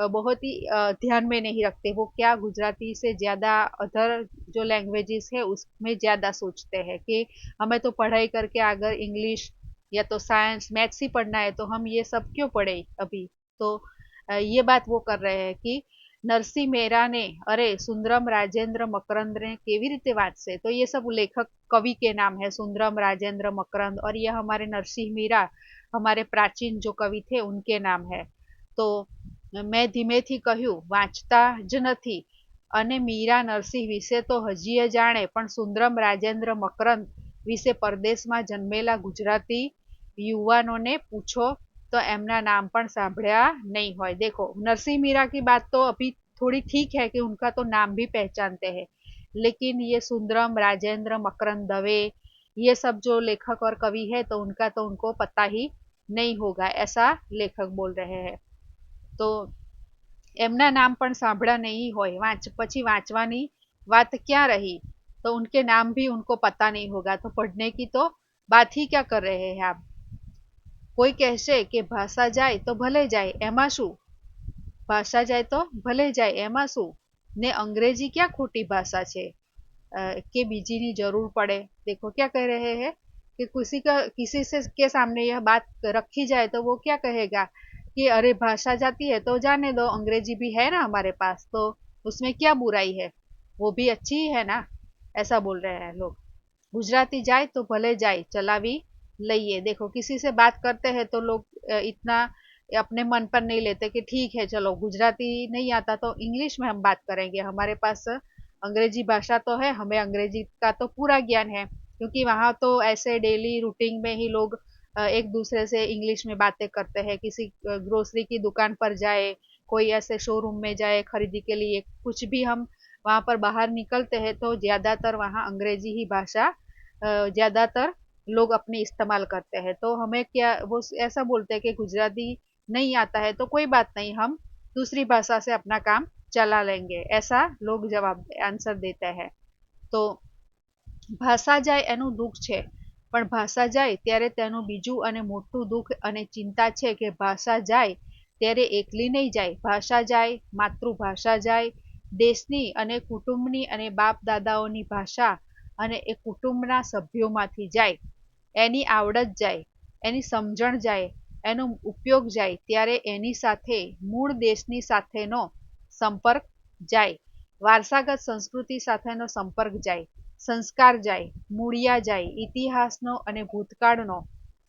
बहुत ही ध्यान में नहीं रखते। वो क्या गुजराती से ज्यादा अदर जो लैंग्वेजेस है उसमें ज्यादा सोचते हैं कि हमें तो पढ़ाई करके अगर इंग्लिश या तो साइंस मैथ्स ही पढ़ना है तो हम ये सब क्यों पढ़े अभी। तो ये बात वो कर रहे हैं कि नरसिंह मेहरा ने, अरे सुंदरम, राजेंद्र, मकरंद ने केवी रीते वांचसे। तो ये सब लेखक कवि के नाम है, सुंदरम, राजेंद्र, मकरंद, और यह हमारे नरसिंह मीरा हमारे प्राचीन जो कवि थे उनके नाम है। तो મેં ધીમેથી કહ્યું, વાંચતા જ નથી અને મીરા નરસિંહ વિશે તો હજીએ જાણે, પણ સુંદરમ, રાજેન્દ્ર, મકરંદ વિશે પરદેશમાં જન્મેલા ગુજરાતી યુવાનોને પૂછો तो एमना नाम पण साभळ्या नहीं होय। देखो नरसिंह मीरा की बात तो अभी थोड़ी ठीक है कि उनका तो नाम भी पहचानते हैं, लेकिन ये सुंदरम राजेंद्र मकरंद दवे ये सब जो लेखक और कवि है तो उनका तो उनको पता ही नहीं होगा, ऐसा लेखक बोल रहे हैं। तो एमना नाम पण साभळा नहीं होय, પછી વાંચવાની વાત क्या रही। तो उनके नाम भी उनको पता नहीं होगा, तो पढ़ने की तो बात ही क्या कर रहे हैं आप। કોઈ કહેશે કે ભાષા જાય તો ભલે જાય એમાં શું, ભાષા જાય તો ભલે જાય એમાં શું, ને અંગ્રેજી क्या खोटी भाषा છે કે બીજીની જરૂર પડે। देखो क्या कह रहे हैं कि किसी से के सामने यह बात रखी जाए तो वो क्या कहेगा कि अरे भाषा जाती है तो जाने दो, अंग्रेजी भी है ना हमारे पास, तो उसमें क्या बुराई है, वो भी अच्छी ही है ना, ऐसा बोल रहे हैं लोग। गुजराती जाए तो भले जाए चलावी लइए। देखो किसी से बात करते हैं तो लोग इतना अपने मन पर नहीं लेते कि ठीक है चलो गुजराती नहीं आता तो इंग्लिश में हम बात करेंगे, हमारे पास अंग्रेजी भाषा तो है, हमें अंग्रेजी का तो पूरा ज्ञान है, क्योंकि वहाँ तो ऐसे डेली रूटीन में ही लोग एक दूसरे से इंग्लिश में बातें करते हैं। किसी ग्रोसरी की दुकान पर जाए, कोई ऐसे शोरूम में जाए खरीदी के लिए, कुछ भी हम वहाँ पर बाहर निकलते हैं तो ज्यादातर वहाँ अंग्रेजी ही भाषा ज्यादातर लोग अपने इस्तेमाल करते हैं। तो हमें क्या वो ऐसा बोलते हैं कि गुजराती नहीं आता है तो कोई बात नहीं, हम दूसरी भाषा से अपना काम चला लेंगे, ऐसा लोग जवाब आंसर देते हैं। तो ભાષા જાય એનું દુઃખ છે, પણ ભાષા જાય ત્યારે તેનું બીજું અને મોટું દુઃખ અને ચિંતા છે કે ભાષા જાય ત્યારે એકલી નહીં જાય, ભાષા જાય, માતૃભાષા જાય, દેશની અને કુટુંબની અને બાપ દાદાઓની ભાષા અને એ કુટુંબના સભ્યોમાંથી જાય, એની આવડત જાય, એની સમજણ જાય, એનો ઉપયોગ જાય, ત્યારે એની સાથે મૂળ દેશની સાથેનો સંપર્ક જાય, વારસાગત સંસ્કૃતિ સાથેનો સંપર્ક જાય, સંસ્કાર જાય, મૂળિયા જાય, ઇતિહાસનો અને ભૂતકાળનો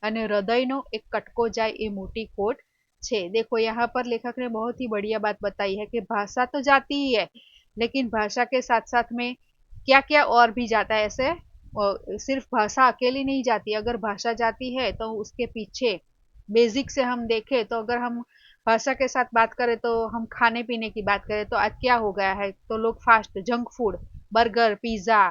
અને हृदयनो एक कटको जाए, ये मोटी खोट छे। देखो यहाँ पर लेखक ने बहुत ही बढ़िया बात बताई है कि भाषा तो जाती ही है, लेकिन भाषा के साथ साथ में क्या क्या और भी जाता है। ऐसे सिर्फ भाषा अकेली नहीं जाती, अगर भाषा जाती है तो उसके पीछे बेसिक से हम देखें तो अगर हम भाषा के साथ बात करें तो हम खाने पीने की बात करें तो आज क्या हो गया है, तो लोग fast junk food, burger, pizza,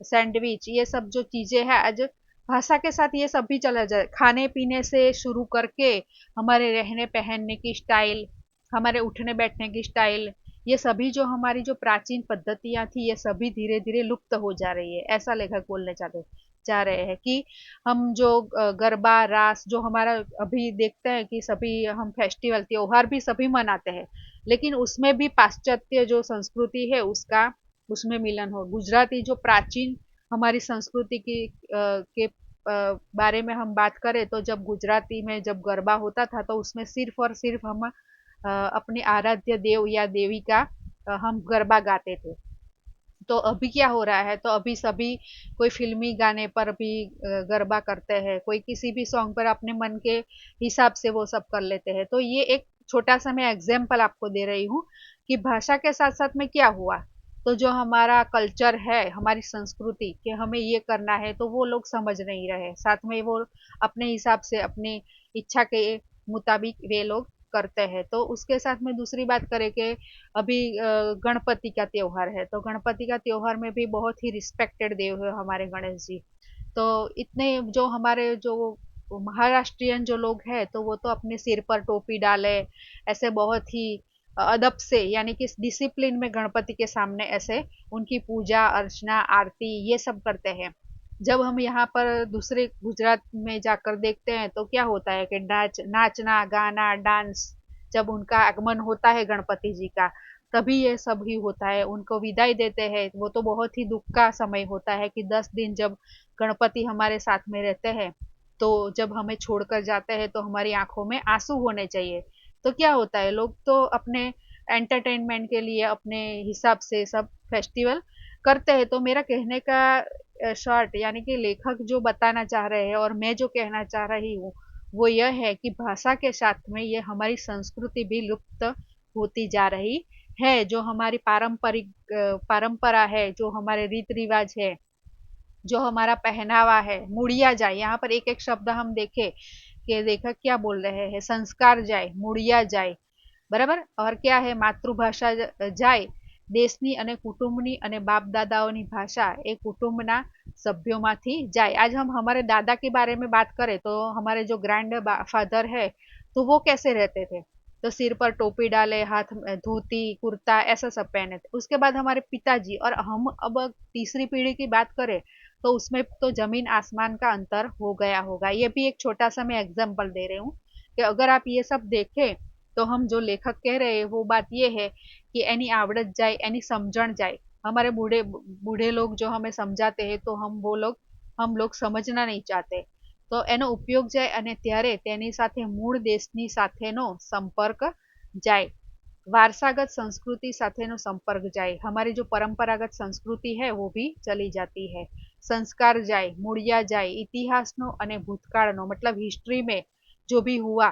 sandwich, ये सब जो चीजें हैं आज भाषा के साथ ये सब भी चला जाए, खाने पीने से शुरू करके हमारे रहने पहनने की स्टाइल, हमारे उठने बैठने की स्टाइल, ये सभी जो हमारी जो प्राचीन पद्धतियां थी ये सभी धीरे धीरे लुप्त हो जा रही है, ऐसा लेखक बोलने चाहते जा रहे हैं। कि हम जो गरबा रास जो हमारा अभी देखते हैं कि सभी हम फेस्टिवल त्योहार भी सभी मनाते हैं, लेकिन उसमें भी पाश्चात्य जो संस्कृति है उसका उसमें मिलन हो। गुजराती जो प्राचीन हमारी संस्कृति की के बारे में हम बात करें तो जब गुजराती में जब गरबा होता था तो उसमें सिर्फ और सिर्फ हम अपने आराध्य देव या देवी का हम गरबा गाते थे। तो अभी क्या हो रहा है, तो अभी सभी कोई फिल्मी गाने पर भी गरबा करते हैं, कोई किसी भी सॉन्ग पर अपने मन के हिसाब से वो सब कर लेते हैं। तो ये एक छोटा सा मैं एग्जाम्पल आपको दे रही हूँ कि भाषा के साथ साथ में क्या हुआ। तो जो हमारा कल्चर है, हमारी संस्कृति कि हमें ये करना है तो वो लोग समझ नहीं रहे, साथ में वो अपने हिसाब से अपनी इच्छा के मुताबिक वे लोग करते हैं। तो उसके साथ में दूसरी बात करें कि अभी गणपति का त्योहार है, तो गणपति का त्योहार में भी बहुत ही रिस्पेक्टेड देव है हमारे गणेश जी। तो इतने जो हमारे जो महाराष्ट्रियन जो लोग हैं तो वो तो अपने सिर पर टोपी डाले, ऐसे बहुत ही अदब से यानी कि डिसिप्लिन में गणपति के सामने ऐसे उनकी पूजा अर्चना आरती ये सब करते हैं। जब हम यहाँ पर दूसरे गुजरात में जाकर देखते हैं तो क्या होता है कि नाचना गाना डांस, जब उनका आगमन होता है गणपति जी का तभी ये सब ही होता है, उनको विदाई देते हैं। वो तो बहुत ही दुख का समय होता है कि 10 दिन जब गणपति हमारे साथ में रहते हैं तो जब हमें छोड़कर जाते हैं तो हमारी आंखों में आंसू होने चाहिए। तो क्या होता है, लोग तो अपने एंटरटेनमेंट के लिए अपने हिसाब से सब फेस्टिवल करते हैं। तो मेरा कहने का शॉर्ट यानी कि लेखक जो बताना चाह रहे हैं और मैं जो कहना चाह रही हूँ वो यह है कि भाषा के साथ में ये हमारी संस्कृति भी लुप्त होती जा रही है। जो हमारी पारंपरिक परंपरा है, जो हमारे रीत रिवाज है, जो हमारा पहनावा है, मुड़िया जाए, यहाँ पर एक एक शब्द हम देखें कि लेखक क्या बोल रहे हैं, संस्कार जाए, મૂળિયા જાય, બરાબર. और क्या है, માતૃભાષા જાય, દેશની અને કુટુંબની અને બાપ दादाओं भाषा એ કુટુંબના सभ्यों जाए. आज हम हमारे दादा के बारे में बात करें तो हमारे जो ग्रैंड फादर है तो वो कैसे रहते थे, तो सिर पर टोपी डाले, हाथ में धोती कुर्ता ऐसा सब पहने थे. उसके बाद हमारे पिताजी, और हम अब तीसरी पीढ़ी की बात करें तो उसमें तो जमीन आसमान का अंतर हो गया होगा. ये भी एक छोटा सा मैं एग्जाम्पल दे रही हूँ कि अगर आप ये सब देखें तो हम जो लेखक कह रहे हैं वो बात ये है कि एनी आवड़त जाए, एनी समझण जाए. हमारे बूढ़े बूढ़े लोग जो हमें समझाते हैं तो हम लोग समझना नहीं चाहते, તો એનો ઉપયોગ જાય અને ત્યારે તેની સાથે મૂળ દેશની સાથેનો સંપર્ક જાય, वारसागत संस्कृति સાથેનો संपर्क जाए. हमारी जो परंपरागत संस्कृति है वो भी चली जाती है. संस्कार जाए, મૂળિયા जाए, इतिहासનો અને भूतकाळનો मतलब हिस्ट्री में जो भी हुआ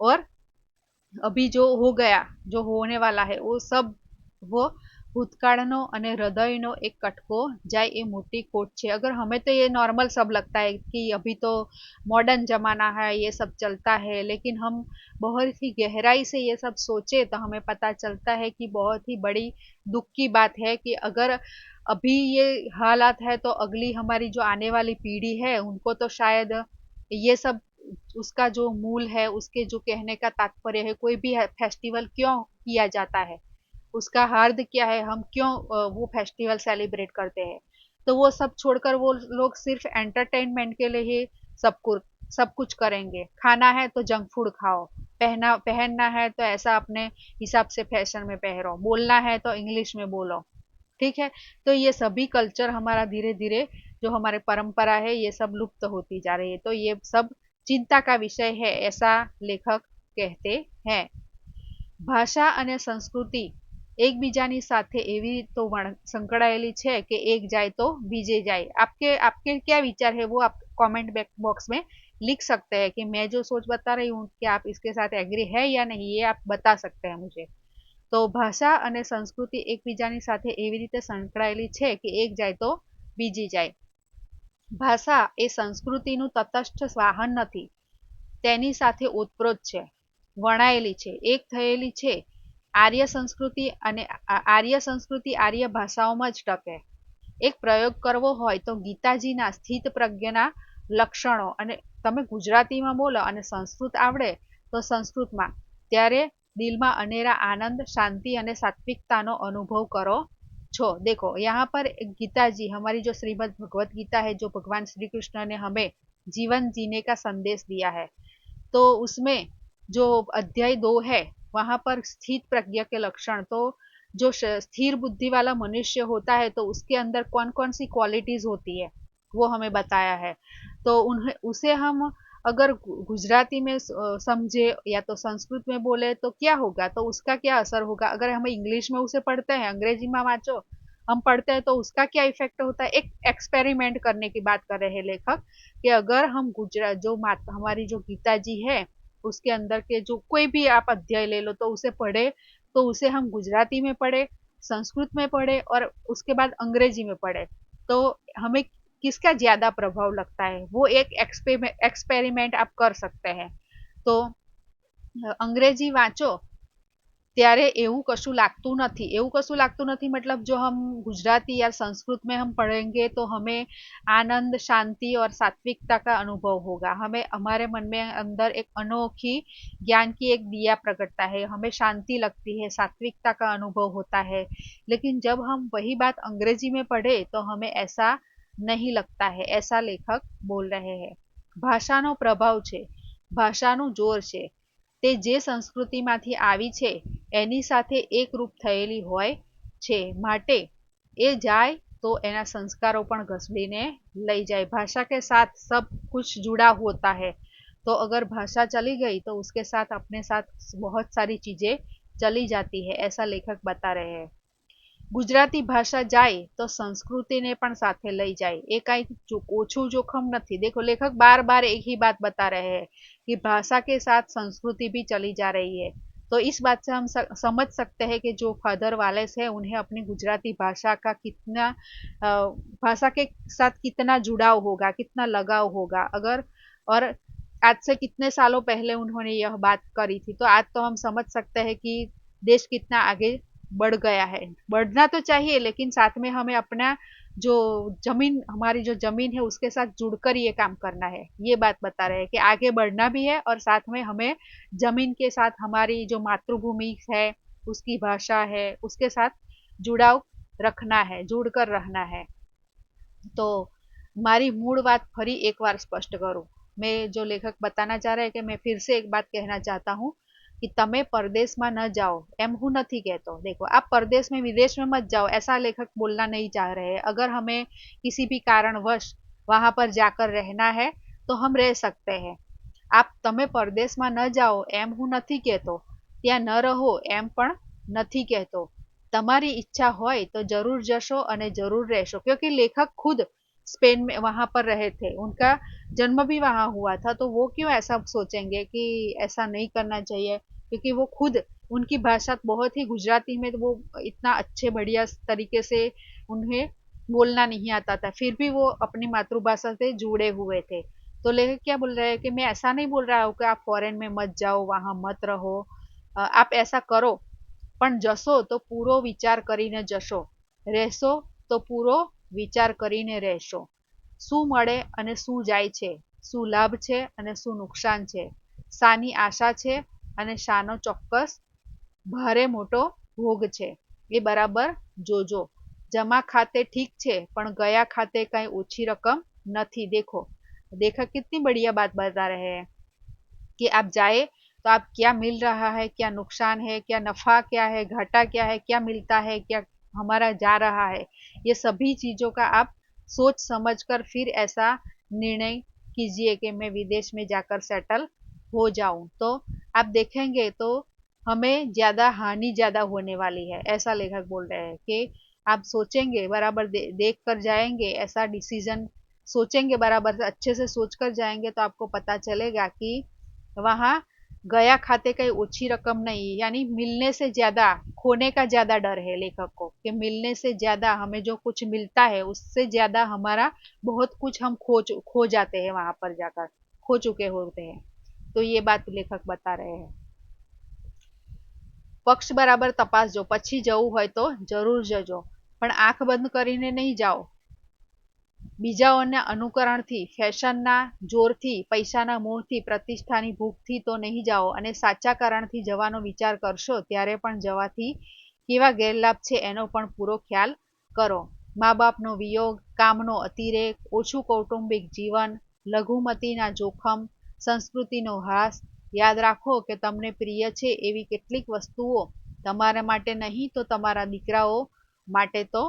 और अभी जो हो गया, जो होने वाला है, वो सब वो भूतकाळનો અને हृदयનો एक कटको जाए, ये मोटी खोट છે. अगर हमें तो ये नॉर्मल सब लगता है कि अभी तो मॉडर्न जमाना है, ये सब चलता है, लेकिन हम बहुत ही गहराई से ये सब सोचे तो हमें पता चलता है कि बहुत ही बड़ी दुख की बात है कि अगर अभी ये हालात है तो अगली हमारी जो आने वाली पीढ़ी है उनको तो शायद ये सब उसका जो मूल है, उसके जो कहने का तात्पर्य है, कोई भी फेस्टिवल क्यों किया जाता है, उसका हार्द क्या है, हम क्यों वो फेस्टिवल सेलिब्रेट करते हैं, तो वो सब छोड़कर वो लोग सिर्फ एंटरटेनमेंट के लिए ही सब कुछ करेंगे. खाना है तो जंक फूड खाओ, पहनना है तो ऐसा अपने हिसाब से फैशन में पहनो, बोलना है तो इंग्लिश में बोलो. ठीक है, तो ये सभी कल्चर हमारा धीरे धीरे जो हमारे परंपरा है ये सब लुप्त होती जा रही है. तो ये सब चिंता का विषय है, ऐसा लेखक कहते हैं. ભાષા અને સંસ્કૃતિ એકબીજાની સાથે એવી તો સંકળાયેલી છે કે એક જાય તો બીजे जाए. आपके आपके क्या विचार है वो आप कमेंट बॉक्स में लिख सकते हैं कि मैं जो सोच बता रही हूँ कि आप इसके साथ एग्री है या नहीं, ये आप बता सकते हैं मुझे. તો ભાષા અને સંસ્કૃતિ એકબીજાની સાથે એવી રીતે સંકળાયેલી છે કે એક જાય તો બીજી જાય. ભાષા એ સંસ્કૃતિનું તટસ્થ વાહન નથી, તેની સાથે ઓતપ્રોત છે, વણાયેલી છે, એક થયેલી છે. આર્ય સંસ્કૃતિ આર્ય ભાષાઓમાં જ ટકે. એક પ્રયોગ કરવો હોય તો ગીતાજીના સ્થિત પ્રજ્ઞના લક્ષણો, અને તમે ગુજરાતીમાં બોલો અને સંસ્કૃત આવડે તો સંસ્કૃતમાં, ત્યારે દિલમાં અનેરા आनंद, शांति અને सात्विकताનો अनुभव करो छो. देखो यहाँ पर गीता जी, हमारी जो श्रीमद् भगवत गीता है, जो भगवान श्री कृष्ण ने हमें जीवन जीने का संदेश दिया है, तो उसमें जो अध्याय 2 है वहां पर स्थित प्रज्ञा के लक्षण, तो जो स्थिर बुद्धि वाला मनुष्य होता है तो उसके अंदर कौन कौन सी क्वालिटीज होती है वो हमें बताया है. तो उन्हें उसे हम अगर गुजराती में समझे या तो संस्कृत में बोले तो क्या होगा, तो उसका क्या असर होगा. अगर हम इंग्लिश में उसे पढ़ते हैं, अंग्रेजी में वाँचो हम पढ़ते हैं तो उसका क्या इफेक्ट होता है. एक एक्सपेरिमेंट करने की बात कर रहे हैं लेखक कि अगर हम गुजरात जो हमारी जो गीता जी है उसके अंदर के जो कोई भी आप अध्याय ले लो तो उसे पढ़े, तो उसे हम गुजराती में पढ़े, संस्कृत में पढ़े और उसके बाद अंग्रेजी में पढ़े, तो हमें किसका ज्यादा प्रभाव लगता है वो एक एक्सपेरिमेंट आप कर सकते हैं. तो अंग्रेजी वाँचो ત્યારે એવું કશું લાગતું નથી, मतलब जो हम गुजराती या संस्कृत में हम पढ़ेंगे तो हमें आनंद, शांति और सात्विकता का अनुभव होगा. हमें हमारे मन में अंदर एक अनोखी ज्ञान की एक दिया प्रकटता है, हमें शांति लगती है, सात्विकता का अनुभव होता है. लेकिन जब हम वही बात अंग्रेजी में पढ़े तो हमें ऐसा नहीं लगता है, ऐसा लेखक बोल रहे हैं. ભાષાનો પ્રભાવ છે, ભાષાનું જોર છે, તે જે સંસ્કૃતિમાંથી આવી છે એની સાથે એકરૂપ થયેલી હોય છે, માટે એ જાય तो એના સંસ્કારો પણ ઘસડીને લઈ જાય. भाषा के साथ सब कुछ जुड़ा होता है, तो अगर भाषा चली गई तो उसके साथ अपने साथ बहुत सारी चीजें चली जाती है, ऐसा लेखक बता रहे हैं. ગુજરાતી ભાષા જાય તો સંસ્કૃતિને પણ સાથે લઈ જાય, એ કાંઈ ઓછું જોખમ નથી. देखो लेखक बार बार एक ही बात बता रहे हैं कि भाषा के साथ संस्कृति भी चली जा रही है. तो इस बात से हम समझ सकते हैं कि जो फादर वालेस है उन्हें अपनी गुजराती भाषा का कितना भाषा के साथ कितना जुड़ाव होगा, कितना लगाव होगा. अगर और आज से कितने सालों पहले उन्होंने यह बात करी थी, तो आज तो हम समझ सकते हैं कि देश कितना आगे बढ़ गया है। बढ़ना तो चाहिए, लेकिन साथ में हमें अपना जो जमीन, हमारी जो जमीन है उसके साथ जुड़कर ये काम करना है। ये बात बता रहे हैं कि आगे बढ़ना भी है और साथ में हमें जमीन के साथ, हमारी जो मातृभूमि है, उसकी भाषा है, उसके साथ जुड़ाव रखना है, जुड़कर रहना है। तो મારી મૂળ વાત ફરી એકવાર સ્પષ્ટ કરું. મેં जो लेखक बताना चाह रहे हैं कि मैं फिर से एक बात कहना चाहता हूँ कि તમે परदेश में न जाओ, एम हूँ नहीं कहते। देखो, आप परदेश में, विदेश में मत जाओ, ऐसा लेखक बोलना नहीं चाह रहे हैं। अगर हमें किसी भी कारणवश वहां पर जाकर रहना है तो हम रह सकते हैं। आप તમે પરદેશમાં ન જાઓ એમ હું નથી કહેતો, ત્યાં ન રહો એમ પણ નથી કહેતો। તમારી ઈચ્છા હોય तो जरूर जशो અને जरूर રહેશો, क्योंकि लेखक खुद स्पेन में वहां पर रहे थे, उनका जन्म भी वहां हुआ था। तो वो क्यों ऐसा सोचेंगे कि ऐसा नहीं करना चाहिए, क्योंकि वो खुद, उनकी भाषा बहुत ही, गुजराती में तो वो इतना अच्छे बढ़िया तरीके से उन्हें बोलना नहीं आता था, फिर भी वो अपनी मातृभाषा से जुड़े हुए थे। तो लेखक क्या बोल रहे हैं कि मैं ऐसा नहीं बोल रहा हूँ कि आप फॉरेन में मत जाओ, वहां मत रहो। आप ऐसा करो, પણ જશો તો પૂરો વિચાર કરીને જશો, રહેશો તો પૂરો વિચાર કરીને રહેશો। શું મળે અને શું જાય છે, શું લાભ છે અને શું નુકસાન છે, શાની આશા છે અને શાનો ચોક્કસ ભારે મોટો ભોગ છે, એ બરાબર જોજો। જમા ખાતે ठीक છે, પણ ગયા ખાતે કઈ ઓછી રકમ નથી। देखो, लेखक कितनी बढ़िया बात बता रहे हैं कि आप जाए तो आप क्या मिल रहा है, क्या नुकसान है, क्या नफा क्या है, घाटा क्या है, क्या मिलता है, क्या हमारा जा रहा है, ये सभी चीजों का आप सोच समझकर फिर ऐसा निर्णय कीजिए कि मैं विदेश में जाकर सेटल हो जाऊं। तो आप देखेंगे तो हमें ज्यादा हानि ज्यादा होने वाली है, ऐसा लेखक बोल रहे हैं कि आप सोचेंगे बराबर, देख कर जाएंगे ऐसा डिसीजन, सोचेंगे बराबर से, अच्छे से सोच कर जाएंगे तो आपको पता चलेगा कि वहां गया खाते कहीं ओछी रकम नहीं, यानी मिलने से ज्यादा खोने का ज्यादा डर है लेखक को, कि मिलने से ज्यादा हमें जो कुछ मिलता है उससे ज्यादा हमारा बहुत कुछ हम खो जाते हैं, वहां पर जाकर खो चुके होते हैं। तो ये बात लेखक बता रहे हैं। पक्ष बराबर तपासજો, પછી જવું હોય તો જરૂર જજો, પણ આંખ બંધ કરીને નહીં જાઓ। બીજાઓના અનુકરણથી, ફેશનના જોરથી, પૈસાના મોહથી, પ્રતિષ્ઠાની ભૂખથી તો નહીં જાઓ, અને સાચા કારણથી જવાનો વિચાર કરશો ત્યારે પણ જવાથી કેવા ગેરલાભ છે એનો પણ પૂરો ખ્યાલ કરો। મા બાપનો વિયોગ, કામનો અતિરેક, ઓછું કૌટુંબિક જીવન, લઘુમતીના જોખમ, સંસ્કૃતિનો હાસ, યાદ રાખો કે તમને પ્રિય છે એવી કેટલીક વસ્તુઓ તમારા માટે નહીં તો તમારા દીકરાઓ માટે તો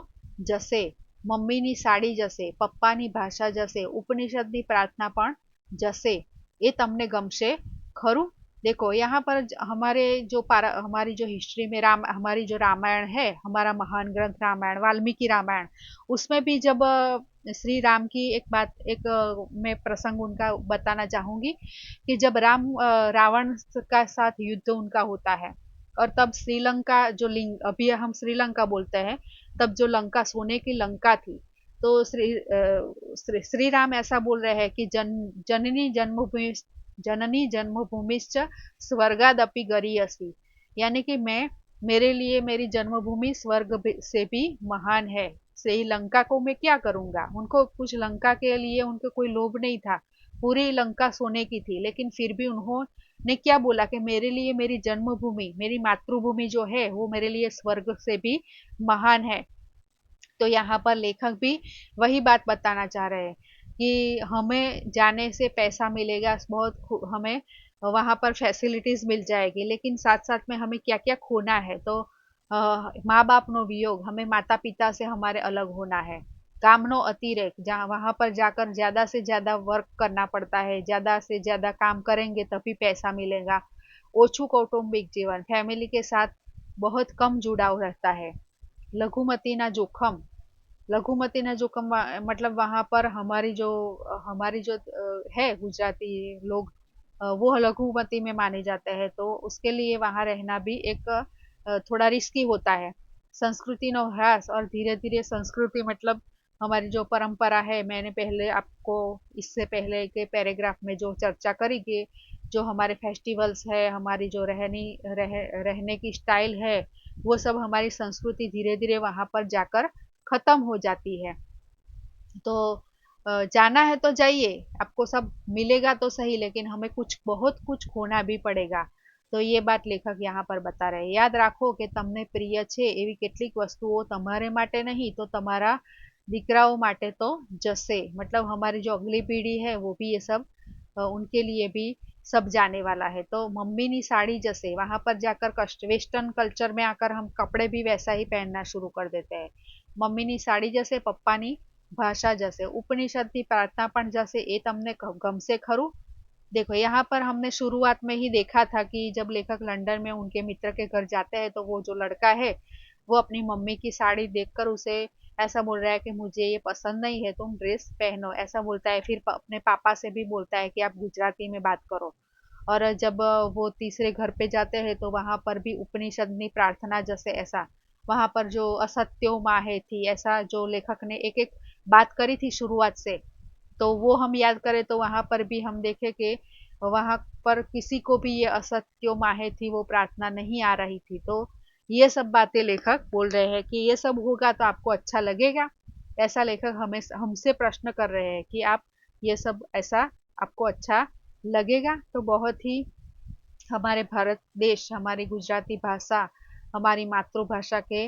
જશે। મમ્મીની સાડી જશે, પપ્પાની ભાષા જશે, ઉપનિષદની प्रार्थना પણ જશે। એ તમને ગમશે ખરું? देखो, यहाँ पर हमारे जो हमारी जो हिस्ट्री में हमारी जो रामायण है, हमारा महान ग्रंथ रामायण, वाल्मीकि रामायण, उसमें भी जब श्री राम की एक बात, एक मैं प्रसंग उनका बताना चाहूंगी कि जब रावण का साथ युद्ध उनका होता है, और तब श्रीलंका जो लिंग, अभी हम श्रीलंका बोलते हैं, तब जो लंका सोने की लंका थी, तो श्री राम ऐसा बोल रहे हैं कि जननी जन्मभूमि, जननी जन्मभूमिश्च स्वर्गादपि गरीयसी, यानी कि मैं, मेरे लिए मेरी जन्मभूमि स्वर्ग से भी महान है। श्रीलंका को मैं क्या करूंगा, उनको कुछ लंका के लिए उनको कोई लोभ नहीं था, पूरी लंका सोने की थी, लेकिन फिर भी उन्होंने क्या बोला कि मेरे लिए मेरी जन्मभूमि, मेरी मातृभूमि जो है वो मेरे लिए स्वर्ग से भी महान है। तो यहाँ पर लेखक भी वही बात बताना चाह रहे हैं कि हमें जाने से पैसा मिलेगा, बहुत हमें वहां पर फैसिलिटीज मिल जाएगी, लेकिन साथ साथ में हमें क्या क्या खोना है। तो माँ बाप नो वियोग, हमें माता पिता से हमारे अलग होना है। काम नो अतिरेक, जहाँ वहां पर जाकर ज्यादा से ज्यादा वर्क करना पड़ता है, ज्यादा से ज्यादा काम करेंगे तभी पैसा मिलेगा। ओछू कौटुंबिक जीवन, फैमिली के साथ बहुत कम जुड़ाव रहता है। लघुमतीना जोखम, लघुमतीना जोखम मतलब वहां पर हमारी जो है गुजराती लोग, वो लघुमती में माने जाते हैं, तो उसके लिए वहां रहना भी एक थोड़ा रिस्की होता है। संस्कृति नो ह्रास, और धीरे धीरे संस्कृति मतलब हमारी जो परंपरा है, मैंने पहले आपको इससे पहले के पैराग्राफ में जो चर्चा करी कि जो हमारे फेस्टिवल्स है, हमारी जो रहने की स्टाइल है, वो सब हमारी संस्कृति धीरे धीरे वहां पर जाकर खत्म हो जाती है। तो जाना है तो जाइए, आपको सब मिलेगा तो सही, लेकिन हमें कुछ बहुत कुछ खोना भी पड़ेगा। तो ये बात लेखक यहाँ પર બતા રહે, યાદ રાખો કે તમને પ્રિય છે એવી કેટલીક વસ્તુઓ તમારે માટે नहीं तो તમારા દીકરાઓ માટે तो जसे, मतलब हमारी जो अगली पीढ़ी है वो भी ये सब उनके लिए भी सब जाने वाला है। तो मम्मी नी साड़ी जैसे वहां पर जाकर कस्ट वेस्टर्न कल्चर में आकर हम कपड़े भी वैसा ही पहनना शुरू कर देते हैं। मम्मी नी साड़ी जैसे पप्पा नी भाषा जैसे उपनिषद की प्रार्थना पण जैसे ये तमने गमसे खरू। देखो यहाँ पर हमने शुरुआत में ही देखा था कि जब लेखक लंदन में उनके मित्र के घर जाते हैं तो वो जो लड़का है वो अपनी मम्मी की साड़ी देखकर उसे ऐसा बोल रहा है कि मुझे ये पसंद नहीं है, तुम ड्रेस पहनो, ऐसा बोलता है। फिर अपने पापा से भी बोलता है कि आप गुजराती में बात करो। और जब वो तीसरे घर पे जाते हैं तो वहां पर भी उपनिषदनी प्रार्थना जैसे ऐसा, वहां पर जो असत्यो माहे थी, ऐसा जो लेखक ने एक एक बात करी थी शुरुआत से, तो वो हम याद करें तो वहां पर भी हम देखें कि वहां पर किसी को भी ये असत्यो माहे थी वो प्रार्थना नहीं आ रही थी। तो ये सब बातें लेखक बोल रहे हैं कि ये सब होगा तो आपको अच्छा लगेगा। ऐसा लेखक हमें हमसे प्रश्न कर रहे हैं कि आप ये सब ऐसा आपको अच्छा लगेगा। तो बहुत ही हमारे भारत देश, हमारी गुजराती भाषा, हमारी मातृभाषा के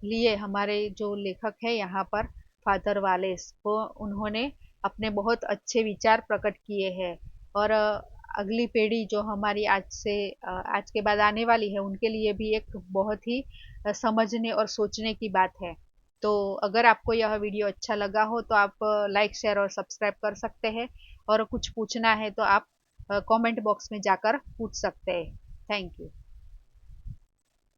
लिए हमारे जो लेखक है यहाँ पर फादर वालेस, वो उन्होंने अपने बहुत अच्छे विचार प्रकट किए हैं। और अगली पीढ़ी जो हमारी आज के बाद आने वाली है उनके लिए भी एक बहुत ही समझने और सोचने की बात है। तो अगर आपको यह वीडियो अच्छा लगा हो तो आप लाइक शेयर और सब्सक्राइब कर सकते हैं, और कुछ पूछना है तो आप कमेंट बॉक्स में जाकर पूछ सकते हैं। Thank you.